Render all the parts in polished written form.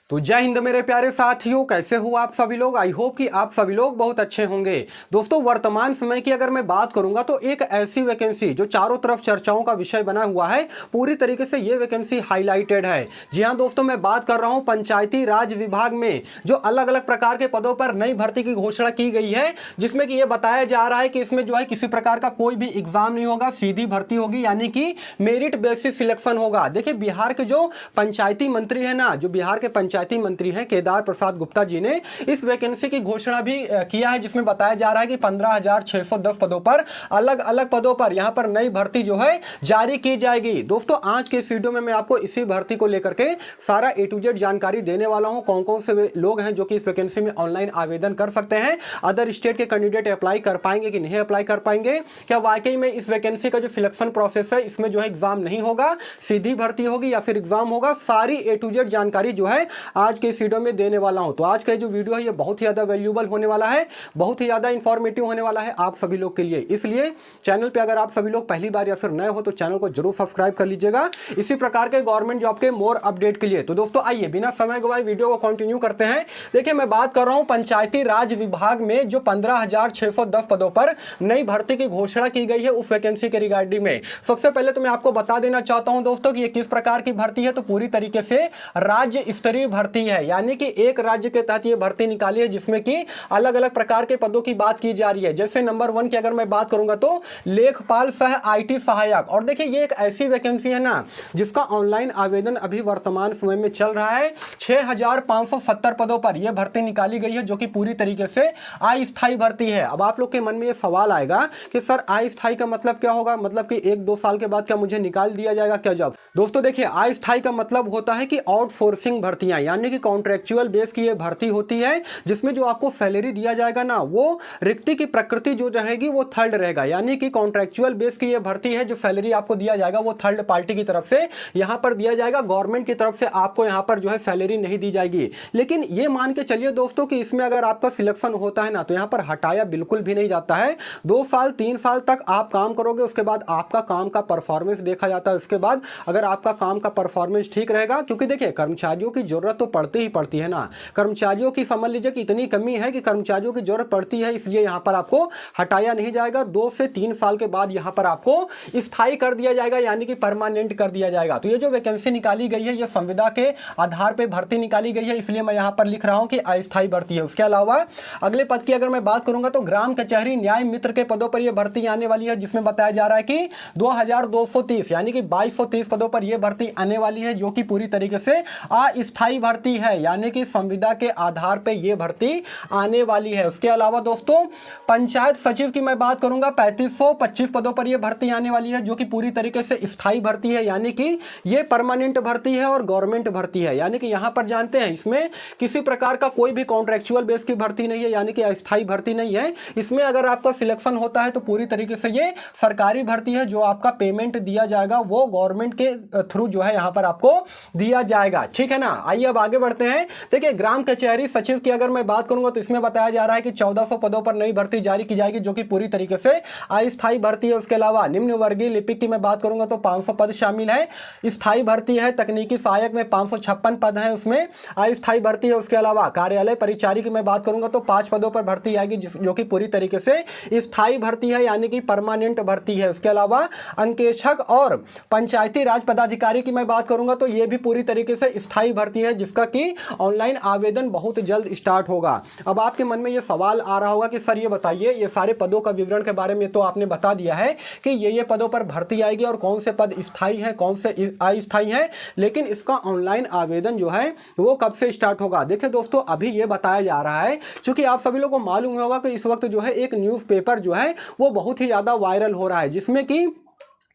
तो जय हिंद मेरे प्यारे साथियों, कैसे हो आप सभी लोग। आई होप कि आप सभी लोग बहुत अच्छे होंगे। दोस्तों, वर्तमान समय की अगर मैं बात करूंगा तो एक ऐसी वैकेंसी जो चारों तरफ चर्चाओं का विषय बना हुआ है, पूरी तरीके से ये वैकेंसी हाईलाइटेड है। जी हां दोस्तों, मैं बात कर रहा हूं पंचायती राज विभाग में जो अलग अलग प्रकार के पदों पर नई भर्ती की घोषणा की गई है, जिसमें कि यह बताया जा रहा है कि इसमें जो है किसी प्रकार का कोई भी एग्जाम नहीं होगा, सीधी भर्ती होगी, यानी कि मेरिट बेसिस सिलेक्शन होगा। देखिए, बिहार के जो पंचायती मंत्री है ना, जो बिहार के पंचायती मंत्री हैं केदार प्रसाद गुप्ता जी ने इस वैकेंसी की घोषणा भी किया है, जिसमें बताया जा रहा है कि 15,610 पदों पर, अलग अलग पदों पर यहां पर नई भर्ती जो है जारी की जाएगी। दोस्तों, आज के इस वीडियो में मैं आपको इसी भर्ती को लेकर के सारा ए टू जेड जानकारी देने वाला हूं। कौन कौन से लोग हैं जो कि इस वैकेंसी में ऑनलाइन आवेदन कर सकते हैं, अदर स्टेट के कैंडिडेट अप्लाई कर पाएंगे कि नहीं अप्लाई कर पाएंगे, क्या वाकई में इस वैकेंसी का जो सिलेक्शन प्रोसेस है इसमें जो है एग्जाम नहीं होगा, सीधी भर्ती होगी या फिर एग्जाम होगा, सारी ए टू जेड जानकारी जो है आज के इस वीडियो में देने वाला हूं। तो आज का जो वीडियो है ये बहुत ही ज्यादा वैल्यूएबल होने वाला है, बहुत ही ज्यादा इंफॉर्मेटिव होने वाला है आप सभी लोग के लिए। इसलिए चैनल पे अगर आप सभी लोग पहली बार या फिर नए हो तो चैनल को जरूर सब्सक्राइब कर लीजिएगा इसी प्रकार के गवर्नमेंट जॉब के मोर अपडेट के लिए। तो दोस्तों, आइए बिना समय गवाए वीडियो को कंटिन्यू करते हैं। देखिए, मैं बात कर रहा हूं पंचायती राज विभाग में जो 15,610 पदों पर नई भर्ती की घोषणा की गई है उस वैकेंसी के रिगार्डिंग में सबसे पहले तो मैं आपको बता देना चाहता हूं दोस्तों कि ये किस प्रकार की भर्ती है। तो पूरी तरीके से राज्य स्तरीय भर्ती है, यानी कि एक राज्य के तहत ये भर्ती निकाली है, जिसमें कि अलग अलग प्रकार के पदों की बात की जा रही है। जैसे नंबर 1 की अगर मैं बात करूंगा तो लेखपाल सह आईटी सहायक। और देखिए, ये एक ऐसी वैकेंसी है ना जिसका ऑनलाइन आवेदन अभी वर्तमान समय में चल रहा है। 6,570 पदों पर यह भर्ती निकाली गई है, जो कि पूरी तरीके से अस्थायी भर्ती है। अब आप लोग के मन में यह सवाल आएगा कि सर अस्थायी का मतलब क्या होगा, मतलब कि 1-2 साल के बाद क्या मुझे निकाल दिया जाएगा क्या जॉब। दोस्तों देखिए, अस्थायी का मतलब होता है कि आउटसोर्सिंग भर्तियां, यानी कि कॉन्ट्रेक्चुअल बेस की ये भर्ती होती है, जिसमें जो आपको सैलरी दिया जाएगा ना वो रिक्ति की प्रकृति जो रहेगी वो थर्ड रहेगा। यानी कि कॉन्ट्रेक्चुअल बेस की ये भर्ती है, जो सैलरी आपको दिया जाएगा वो थर्ड पार्टी की तरफ से यहां पर दिया जाएगा, गवर्नमेंट की तरफ से आपको यहां पर जो है सैलरी नहीं दी जाएगी। लेकिन ये मान के चलिए दोस्तों कि इसमें अगर आपका सिलेक्शन होता है ना तो यहां पर हटाया बिल्कुल भी नहीं जाता है। 2 साल 3 साल तक आप काम करोगे, उसके बाद आपका काम का परफॉर्मेंस देखा जाता है। उसके बाद अगर आपका काम का परफॉर्मेंस ठीक रहेगा, क्योंकि देखिए कर्मचारियों की जरूरत तो पड़ती ही पड़ती है ना, कर्मचारियों की समझ लीजिए कि इतनी कमी है कि कर्मचारियों की जरूरत पड़ती है, इसलिए यहां पर आपको हटाया नहीं जाएगा। 2 से 3 साल के बाद यहां पर आपको स्थायी कर दिया जाएगा, यानी कि परमानेंट कर दिया जाएगा। तो ये जो वैकेंसी निकाली गई है ये संविदा के आधार पर भर्ती निकाली गई है, इसलिए मैं यहां पर लिख रहा हूं कि अस्थायी भर्ती है। उसके अलावा अगले पद की अगर मैं बात करूंगा तो ग्राम कचहरी न्याय मित्र के पदों पर यह भर्ती आने वाली है, जिसमें बताया जा रहा है कि 2,230 यानी कि 2,230 पदों पर यह भर्ती आने वाली है, जो कि पूरी तरीके से अस्थायी भर्ती है, यानी कि संविदा के आधार पे ये भर्ती आने वाली है। उसके अलावा दोस्तों, पंचायत सचिव की मैं बात करूंगा, 3,525 पदों पर यह भर्ती आने वाली है, जो कि पूरी तरीके से स्थायी भर्ती है, यानी कि ये परमानेंट भर्ती है और गवर्नमेंट भर्ती है। यानी कि यहां पर जानते हैं इसमें किसी प्रकार का कोई भी कॉन्ट्रेक्चुअल बेस की भर्ती नहीं है, यानी कि अस्थायी भर्ती नहीं है। इसमें अगर आपका सिलेक्शन होता है तो पूरी तरीके से ये सरकारी भर्ती है, जो आपका पेमेंट दिया जाएगा वो गवर्नमेंट के थ्रू जो है यहां पर आपको दिया जाएगा। ठीक है ना। आइए अब आगे बढ़ते हैं। देखिए, ग्राम कचहरी सचिव की अगर मैं बात करूंगा तो इसमें बताया जा रहा है कि 1400 पदों पर नई भर्ती जारी की जाएगी, जो कि पूरी तरीके से अस्थायी भर्ती है। उसके अलावा निम्न वर्गीय लिपिक की मैं बात करूंगा तो 500 पद शामिल है, स्थायी भर्ती है। तकनीकी सहायक में 556 पद है, उसमें अस्थायी भर्ती है। उसके अलावा कार्यालय परिचारी की मैं बात करूंगा तो 5 पदों पर भर्ती आएगी, जो कि पूरी तरीके से स्थायी भर्ती है, यानी कि परमानेंट भर्ती है। उसके अलावा अंकेक्षक और पंचायती राज पदाधिकारी की मैं बात करूंगा तो यह भी पूरी तरीके से स्थायी भर्ती है, जिसका कि ऑनलाइन आवेदन बहुत जल्द स्टार्ट होगा। अब आपके मन में यह सवाल आ रहा होगा कि सर ये बताइए, ये सारे पदों का विवरण के बारे में तो आपने बता दिया है कि ये पदों पर भर्ती आएगी और कौन से पद स्थायी हैं कौन से अस्थायी हैं, लेकिन इसका ऑनलाइन आवेदन जो है वो कब से स्टार्ट होगा। देखिए दोस्तों, अभी ये बताया जा रहा है, क्योंकि आप सभी लोगों को मालूम होगा कि इस वक्त जो है एक न्यूज़पेपर जो है वो बहुत ही ज्यादा वायरल हो रहा है, जिसमें कि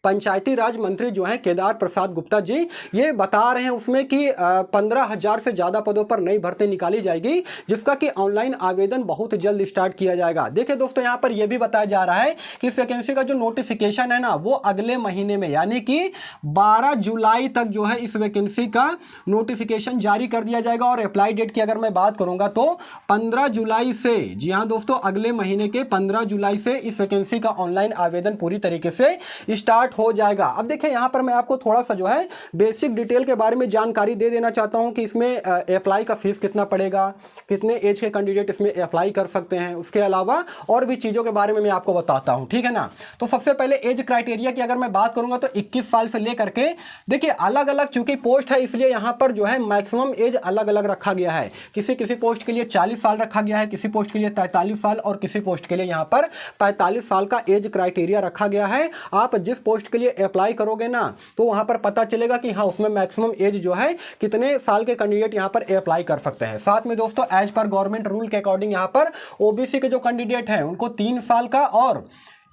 पंचायती राज मंत्री जो हैं केदार प्रसाद गुप्ता जी ये बता रहे हैं उसमें कि 15,000 से ज़्यादा पदों पर नई भर्ती निकाली जाएगी, जिसका कि ऑनलाइन आवेदन बहुत जल्द स्टार्ट किया जाएगा। देखिए दोस्तों, यहाँ पर यह भी बताया जा रहा है कि इस वैकेंसी का जो नोटिफिकेशन है ना वो अगले महीने में, यानी कि 12 जुलाई तक जो है इस वैकेंसी का नोटिफिकेशन जारी कर दिया जाएगा। और अप्लाई डेट की अगर मैं बात करूंगा तो 15 जुलाई से, जी हाँ दोस्तों, अगले महीने के 15 जुलाई से इस वैकेंसी का ऑनलाइन आवेदन पूरी तरीके से स्टार्ट स्टार्ट हो जाएगा। अब देखिए यहाँ पर मैं आपको थोड़ा सा जो है बेसिक डिटेल के बारे में जानकारी दे देना चाहता हूँ कि इसमें अप्लाई का फीस कितना पड़ेगा, कितने एज के कैंडिडेट इसमें अप्लाई कर सकते हैं, उसके अलावा और भी चीज़ों के बारे में मैं आपको बताता हूँ, ठीक है ना। तो सबसे पहले एज क्राइटेरिया की अगर मैं बात करूंगा तो 21 साल से लेकर के, देखिए अलग अलग चूंकि पोस्ट है इसलिए यहाँ पर जो है मैक्सिमम एज अलग अलग रखा गया है। किसी किसी पोस्ट के लिए 40 साल रखा गया है, किसी पोस्ट के लिए 43 साल और किसी पोस्ट के लिए यहाँ पर 45 साल का एज क्राइटेरिया रखा गया है। आप जिस पोस्ट के लिए अप्लाई करोगे ना तो वहां पर पता चलेगा कि हाँ उसमें मैक्सिमम एज जो है कितने साल के कैंडिडेट यहां पर अप्लाई कर सकते हैं। साथ में दोस्तों एज पर गवर्नमेंट रूल के अकॉर्डिंग यहां पर ओबीसी के जो कैंडिडेट हैं उनको 3 साल का और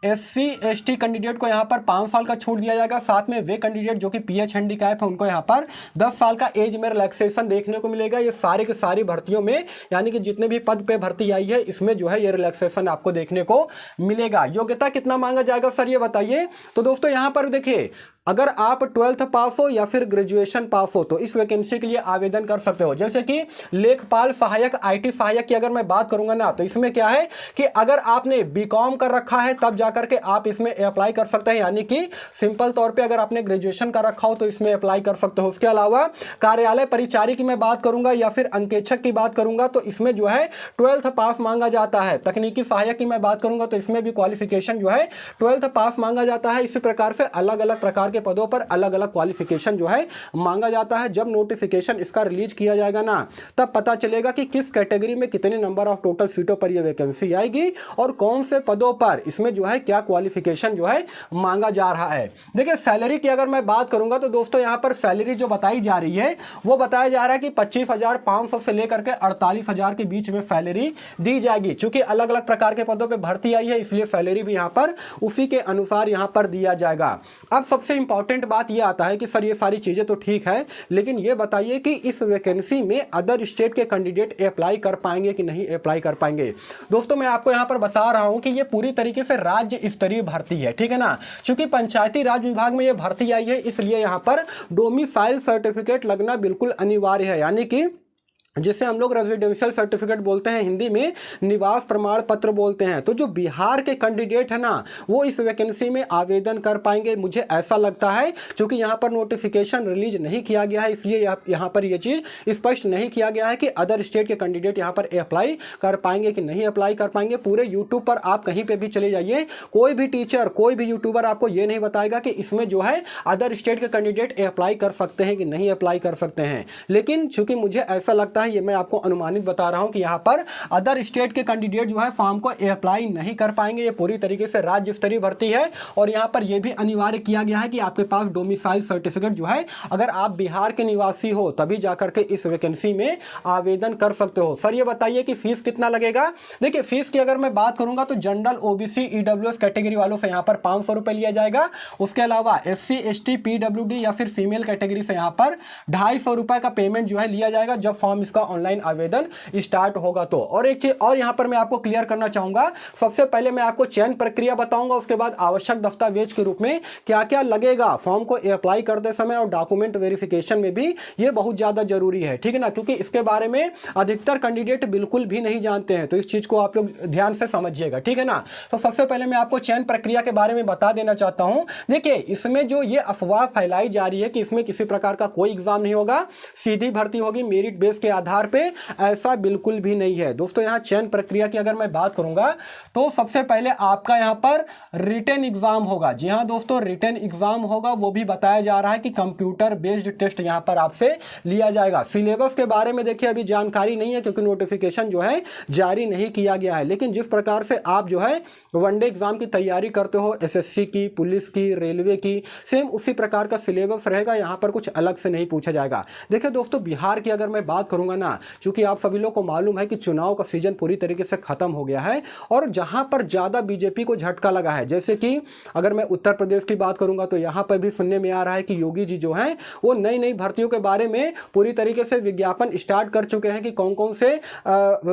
SC ST कैंडिडेट को यहाँ पर 5 साल का छूट दिया जाएगा। साथ में वे कैंडिडेट जो कि PH हैंडीकैप है उनको यहाँ पर 10 साल का एज में रिलैक्सेशन देखने को मिलेगा। ये सारे के सारी भर्तियों में यानी कि जितने भी पद पे भर्ती आई है इसमें जो है ये रिलैक्सेशन आपको देखने को मिलेगा। योग्यता कितना मांगा जाएगा सर ये बताइए। तो दोस्तों यहाँ पर देखिए अगर आप 12th पास हो या फिर ग्रेजुएशन पास हो तो इस वैकेंसी के लिए आवेदन कर सकते हो। जैसे कि लेखपाल सहायक IT सहायक की अगर मैं बात करूंगा ना तो इसमें क्या है कि अगर आपने BCom कर रखा है तब जाकर के आप इसमें अप्लाई कर सकते हैं, यानी कि सिंपल तौर पे अगर आपने ग्रेजुएशन कर रखा हो तो इसमें अप्लाई कर सकते हो। उसके अलावा कार्यालय परिचारी की मैं बात करूंगा या फिर अंकेक्षक की बात करूंगा तो इसमें जो है 12th पास मांगा जाता है। तकनीकी सहायक की मैं बात करूंगा तो इसमें भी क्वालिफिकेशन जो है 12th पास मांगा जाता है। इसी प्रकार से अलग अलग प्रकार के पदों पर अलग अलग क्वालिफिकेशन जो है मांगा जाता है। जब नोटिफिकेशन इसका रिलीज किया जाएगा ना तब पता चलेगा कि किस कैटेगरी में कितने नंबर ऑफ टोटल सीटों पर यह वैकेंसी आएगी और कौन से पदों पर इसमें जो है क्या क्वालिफिकेशन जो है मांगा जा रहा है। देखिए सैलरी की अगर मैं बात करूंगा तो दोस्तों यहां पर सैलरी जो बताई जा रही है वो बताया जा रहा है कि 25,500 से लेकर के 48,000 के बीच में सैलरी दी जाएगी। चूंकि अलग अलग प्रकार के पदों पर भर्ती आई है इसलिए सैलरी भी यहां पर उसी के अनुसार यहां पर दिया जाएगा। अब सबसे इंपॉर्टेंट बात यह आता है कि सर ये सारी चीजें तो ठीक है लेकिन ये बताइए कि इस वैकेंसी में अदर स्टेट के कैंडिडेट अप्लाई कर पाएंगे कि नहीं अप्लाई कर पाएंगे। दोस्तों मैं आपको यहां पर बता रहा हूं कि ये पूरी तरीके से राज्य स्तरीय भर्ती है, ठीक है ना। क्योंकि पंचायती राज विभाग में ये भर्ती आई है इसलिए यहां पर डोमिसाइल सर्टिफिकेट लगना बिल्कुल अनिवार्य है, यानी कि जिसे हम लोग रेजिडेंशियल सर्टिफिकेट बोलते हैं, हिंदी में निवास प्रमाण पत्र बोलते हैं। तो जो बिहार के कैंडिडेट है ना वो इस वैकेंसी में आवेदन कर पाएंगे मुझे ऐसा लगता है। क्योंकि यहाँ पर नोटिफिकेशन रिलीज नहीं किया गया है इसलिए यहाँ पर ये चीज़ स्पष्ट नहीं किया गया है कि अदर स्टेट के कैंडिडेट यहाँ पर अप्लाई कर पाएंगे कि नहीं अप्लाई कर पाएंगे। पूरे यूट्यूब पर आप कहीं पर भी चले जाइए, कोई भी टीचर कोई भी यूट्यूबर आपको ये नहीं बताएगा कि इसमें जो है अदर स्टेट के कैंडिडेट अप्लाई कर सकते हैं कि नहीं अप्लाई कर सकते हैं। लेकिन चूंकि मुझे ऐसा लगता है ये मैं आपको अनुमानित बता रहा हूं कि यहां पर अदर स्टेट के कैंडिडेट जो है फॉर्म को अप्लाई नहीं कर पाएंगे। ये पूरी तरीके से राज्य स्तरीय भर्ती है और यहां पर यह भी अनिवार्य किया गया है कि आपके पास डोमिसाइल सर्टिफिकेट जो है अगर आप बिहार के निवासी हो तभी जाकर के इस वैकेंसी में आवेदन कर सकते हो। सर ये बताइए कि फीस कितना लगेगा। देखिए फीस की अगर मैं बात करूंगा तो जनरल OBC EWS कैटेगरी वालों से यहां पर 500 रुपए लिया जाएगा। उसके अलावा SC ST PWD या फिर फीमेल कैटेगरी से यहां पर 250 रुपए का पेमेंट जो है लिया जाएगा जब फॉर्म इसका ऑनलाइन आवेदन स्टार्ट होगा। तो और एक चीज और यहां पर मैं आपको क्लियर करना चाहूंगा, सबसे पहले मैं आपको चयन प्रक्रिया बताऊंगा, उसके बाद आवश्यक दस्तावेज के रूप में क्या क्या लगेगा फॉर्म को अप्लाई करते समय और डॉक्यूमेंट वेरिफिकेशन में भी ये बहुत ज्यादा जरूरी है, ठीक है ना। क्योंकि इसके बारे में अधिकतर कैंडिडेट बिल्कुल भी नहीं जानते हैं तो इस चीज को आप लोग ध्यान से समझिएगा, ठीक है ना। तो सबसे पहले मैं आपको चयन प्रक्रिया के बारे में बता देना चाहता हूं। देखिए इसमें जो ये अफवाह फैलाई जा रही है कि इसमें किसी प्रकार का कोई एग्जाम नहीं होगा, सीधी भर्ती होगी मेरिट बेस के आधार पे, ऐसा बिल्कुल भी नहीं है दोस्तों। यहां चयन प्रक्रिया की अगर मैं बात करूंगा तो सबसे पहले आपका यहां पर रिटन एग्जाम होगा। जी हां दोस्तों रिटन एग्जाम होगा, वो भी बताया जा रहा है कि कंप्यूटर बेस्ड टेस्ट यहां पर आपसे लिया जाएगा। सिलेबस के बारे में देखिए अभी जानकारी नहीं है क्योंकि नोटिफिकेशन जो है जारी नहीं किया गया है, लेकिन जिस प्रकार से आप जो है वनडे एग्जाम की तैयारी करते हो SSC की, पुलिस की, रेलवे की, सेम उसी प्रकार का सिलेबस रहेगा। यहां पर कुछ अलग से नहीं पूछा जाएगा। देखिए दोस्तों बिहार की अगर मैं बात करूंगा ना, क्योंकि आप सभी लोग को मालूम है कि चुनाव का सीजन पूरी तरीके से खत्म हो गया है और जहां पर ज्यादा बीजेपी को झटका लगा है, जैसे कि अगर मैं उत्तर प्रदेश की बात करूंगा तो यहां पर भी सुनने में आ रहा है कि योगी जी जो हैं वो नई नई भर्तियों के बारे में पूरी तरीके से विज्ञापन स्टार्ट कर चुके हैं कि कौन कौन से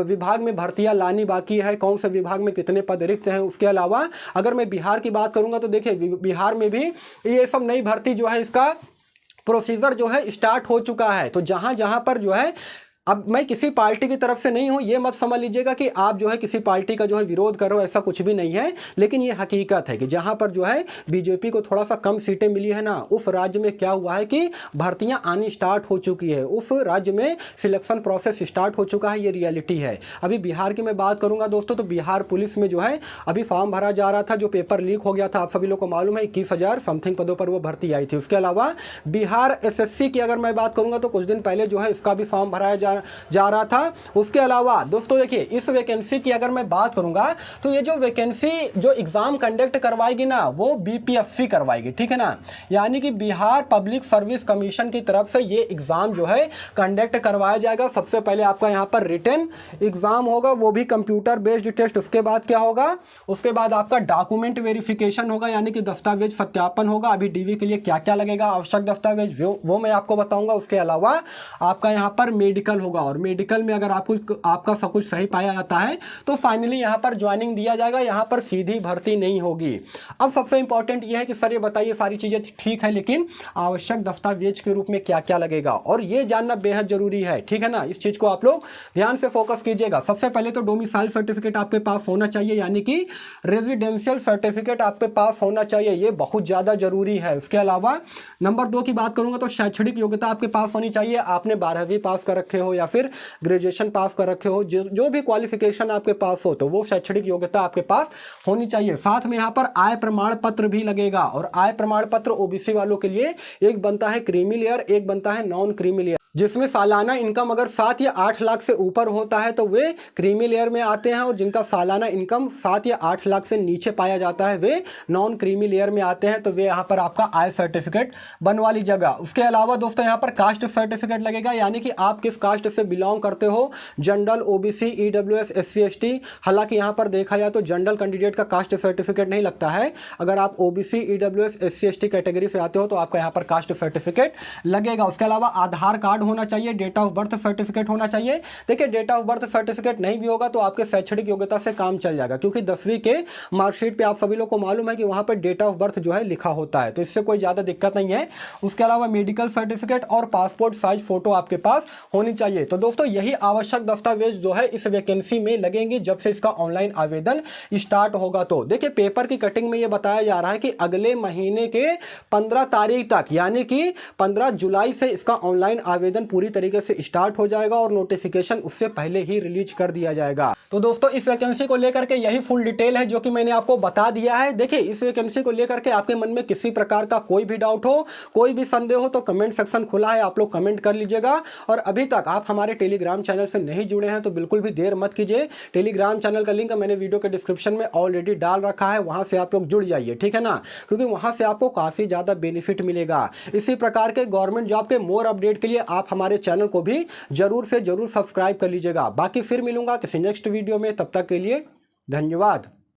विभाग में भर्तियां लानी बाकी है, कौन से विभाग में कितने पद रिक्त हैं। उसके अलावा अगर मैं बिहार की बात करूंगा तो देखिए बिहार में भी ये सब नई भर्ती जो है इसका प्रोसीजर जो है स्टार्ट हो चुका है। तो जहां जहां पर जो है अब मैं किसी पार्टी की तरफ से नहीं हूं, ये मत समझ लीजिएगा कि आप जो है किसी पार्टी का जो है विरोध कर रहे हो, ऐसा कुछ भी नहीं है। लेकिन ये हकीकत है कि जहां पर जो है बीजेपी को थोड़ा सा कम सीटें मिली है ना, उस राज्य में क्या हुआ है कि भर्तियां आनी स्टार्ट हो चुकी है, उस राज्य में सिलेक्शन प्रोसेस स्टार्ट हो चुका है, ये रियलिटी है। अभी बिहार की मैं बात करूंगा दोस्तों, तो बिहार पुलिस में जो है अभी फॉर्म भरा जा रहा था, जो पेपर लीक हो गया था, आप सभी लोग को मालूम है 21,000 समथिंग पदों पर वो भर्ती आई थी। उसके अलावा बिहार एसएससी की अगर मैं बात करूंगा तो कुछ दिन पहले जो है इसका भी फॉर्म भराया जा रहा था। उसके अलावा दोस्तों देखिए, इस वैकेंसी की अगर मैं बात करूंगा तो ये जो वैकेंसी जो एग्जाम कंडक्ट करवाएगी ना, वो बीपीएससी करवाएगी, ठीक है ना, यानी कि बिहार पब्लिक सर्विस कमीशन की तरफ से ये एग्जाम जो है कंडक्ट करवाया जाएगा। सबसे पहले आपका यहाँ पर रिटन एग्जाम होगा, वो भी कंप्यूटर बेस्ड टेस्ट। उसके बाद क्या होगा, उसके बाद आपका डॉक्यूमेंट वेरिफिकेशन होगा, यानी कि दस्तावेज सत्यापन होगा। अभी डीवी के लिए क्या क्या लगेगा, आवश्यक दस्तावेज, वो मैं आपको बताऊंगा। उसके अलावा आपका यहाँ पर मेडिकल होगा, और मेडिकल में अगर आपका सब कुछ सही पाया जाता है तो फाइनली यहाँ पर ज्वाइनिंग दिया जाएगा, यहाँ पर सीधी भर्ती नहीं होगी। अब सबसे इंपॉर्टेंट ये है कि सर ये बताइए सारी चीजें ठीक है, लेकिन आवश्यक दस्तावेज के रूप में क्या क्या लगेगा, और ये जानना बेहद जरूरी है, ठीक है ना। इस चीज को आप लोग ध्यान से फोकस कीजिएगा। सबसे पहले तो डोमिसाइल सर्टिफिकेट आपके पास होना चाहिए, यानी कि रेजिडेंशियल सर्टिफिकेट आपके पास होना चाहिए, ये बहुत ज्यादा जरूरी है। उसके अलावा नंबर 2 की बात करूंगा तो शैक्षणिक योग्यता आपके पास होनी चाहिए। आपने 12वीं पास कर रखे हो या फिर ग्रेजुएशन पास कर रखे हो, जो भी क्वालिफिकेशन आपके पास हो तो वो शैक्षणिक योग्यता आपके पास होनी चाहिए। साथ में यहाँ पर आय प्रमाण पत्र भी लगेगा, और आय प्रमाण पत्र ओबीसी वालों के लिए एक बनता है क्रीमी लेयर, एक बनता है नॉन क्रीमी लेयर, जिसमें सालाना इनकम अगर 7 या 8 लाख से ऊपर होता है तो वे क्रीमी लेयर में आते हैं, और जिनका सालाना इनकम 7 या 8 लाख से नीचे पाया जाता है वे नॉन क्रीमी लेयर में आते हैं, तो वे यहाँ पर आपका आय सर्टिफिकेट बनवा लीजिएगा। उसके अलावा दोस्तों यहाँ पर कास्ट सर्टिफिकेट लगेगा, यानी कि आप किस कास्ट से बिलोंग करते हो, general, OBC, EWS, SC, ST. हालांकि यहाँ पर देखा जाए तो जनरल कैंडिडेट का कास्ट सर्टिफिकेट नहीं लगता है, अगर आप OBC, EWS, SC, ST category से आते हो तो आपका यहाँ पर कास्ट सर्टिफिकेट लगेगा। उसके अलावा आधार कार्ड होना चाहिए, डेट ऑफ बर्थ सर्टिफिकेट होना चाहिए। देखिए डेट ऑफ बर्थ सर्टिफिकेट नहीं भी होगा तो आपके शैक्षणिक योग्यता से काम चल जाएगा, क्योंकि 10वीं के मार्कशीट पे आप सभी लोग को मालूम है कि वहां पर डेट ऑफ बर्थ जो है लिखा होता है, तो इससे कोई ज्यादा दिक्कत नहीं है। उसके अलावा मेडिकल सर्टिफिकेट और पासपोर्ट साइज फोटो आपके पास होनी चाहिए। तो दोस्तों यही आवश्यक दस्तावेज जो है इस वैकेंसी में लगेंगे जब से इसका ऑनलाइन आवेदन स्टार्ट होगा। तो देखिए पेपर की कटिंग में यह बताया जा रहा है कि अगले महीने के 15 तारीख तक, यानी कि 15 जुलाई से इसका ऑनलाइन आवेदन पूरी तरीके से स्टार्ट हो जाएगा, और नोटिफिकेशन उससे पहले ही रिलीज कर दिया जाएगा। तो दोस्तों इस वैकेंसी को लेकर के यही फुल डिटेल है जो कि मैंने आपको बता दिया है। देखिए इस वैकेंसी को लेकर के आपके मन में किसी प्रकार का कोई भी डाउट हो, कोई भी संदेह हो तो कमेंट सेक्शन खुला है, आप लोग कमेंट कर लीजिएगा। और अभी तक आप हमारे टेलीग्राम चैनल से नहीं जुड़े हैं तो बिल्कुल भी देर मत कीजिए। टेलीग्राम चैनल का लिंक मैंने वीडियो के डिस्क्रिप्शन में ऑलरेडी डाल रखा है, वहां से आप लोग जुड़ जाइए, ठीक है ना, क्योंकि वहां से आपको काफी ज्यादा बेनिफिट मिलेगा। इसी प्रकार के गवर्नमेंट जॉब के मोर अपडेट के लिए आप हमारे चैनल को भी जरूर से जरूर सब्सक्राइब कर लीजिएगा। बाकी फिर मिलूंगा किसी नेक्स्ट वीडियो में, तब तक के लिए धन्यवाद।